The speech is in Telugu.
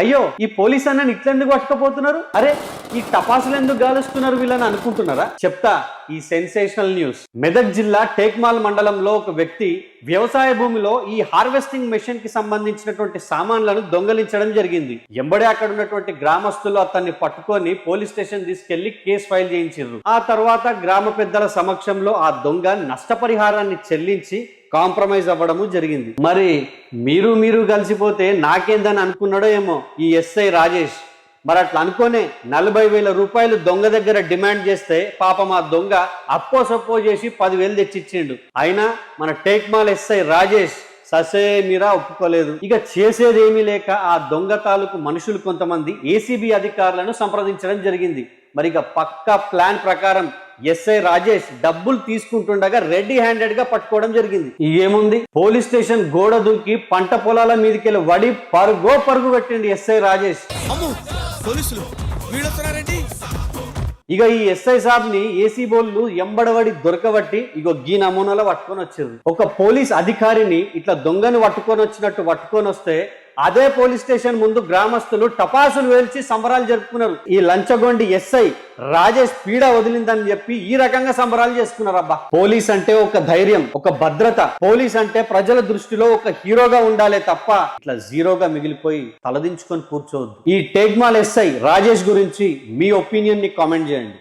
అయ్యో ఈ పోలీస్ అన్నని ఇట్లెందుకు పట్టుకపోతున్నారు, అరే ఈ టపాసులు ఎందుకు గాలుస్తున్నారు వీళ్ళని అనుకుంటున్నారా? చెప్తా ఈ సెన్సేషనల్ న్యూస్. మెదక్ జిల్లా టేక్మాల్ మండలంలో ఒక వ్యక్తి వ్యవసాయ భూమిలో ఈ హార్వెస్టింగ్ మెషిన్ కి సంబంధించినటువంటి సామాన్లను దొంగలించడం జరిగింది. ఎంబడే అక్కడ ఉన్నటువంటి గ్రామస్తులు అతన్ని పట్టుకొని పోలీస్ స్టేషన్ తీసుకెళ్లి కేసు ఫైల్ చేయించారు. ఆ తర్వాత గ్రామ పెద్దల సమక్షంలో ఆ దొంగ నష్టపరిహారాన్ని చెల్లించి కాంప్రమైజ్ అవ్వడము జరిగింది. మరి మీరు కలిసిపోతే నాకేందని అనుకున్నాడో ఏమో ఈ ఎస్ఐ రాజేష్. మరి అట్లా అనుకోనే 40,000 రూపాయలు దొంగ దగ్గర డిమాండ్ చేస్తే పాపం ఆ దొంగ అప్పో సప్పో చేసి 10,000 తెచ్చిచ్చిండు. అయినా మన టేక్మాల్ ఎస్ఐ రాజేష్ ససే మీరా ఒప్పుకోలేదు. ఇక చేసేదేమీ లేక ఆ దొంగ తాలూకు మనుషులు కొంతమంది ఏసీబీ అధికారులను సంప్రదించడం జరిగింది. మరి ఇక పక్కా ప్లాన్ ప్రకారం ఎస్ఐ రాజేష్ డబ్బులు తీసుకుంటుండగా రెడీ హ్యాండెడ్ గా పట్టుకోవడం జరిగింది. ఏముంది, పోలీస్ స్టేషన్ గోడ దూకి పంట పొలాల మీదకెళ్ళి వడి పరుగు పెట్టింది ఎస్ఐ రాజేష్. ఇక ఈ ఎస్ఐ సాబ్ ని ఏసీ బోళ్ళు ఎంబడబడి దొరకబట్టి ఇగో గీ నమూనాలో పట్టుకొని వచ్చేది. ఒక పోలీస్ అధికారిని ఇట్లా దొంగను పట్టుకొని వచ్చినట్టు పట్టుకొని వస్తే అదే పోలీస్ స్టేషన్ ముందు గ్రామస్తులు టపాసులు వేల్చి సంబరాలు జరుపుకున్నారు. ఈ లంచగొండి ఎస్ఐ రాజేష్ పీడ వదిలిందని చెప్పి ఈ రకంగా సంబరాలు చేసుకున్నారు. అబ్బా, పోలీస్ అంటే ఒక ధైర్యం, ఒక భద్రత. పోలీస్ అంటే ప్రజల దృష్టిలో ఒక హీరోగా ఉండాలే తప్ప ఇట్లా జీరోగా మిగిలిపోయి తలదించుకొని కూర్చోవద్దు. ఈ టేక్మాల్ ఎస్ఐ రాజేష్ గురించి మీ ఒపీనియన్ ని కామెంట్ చేయండి.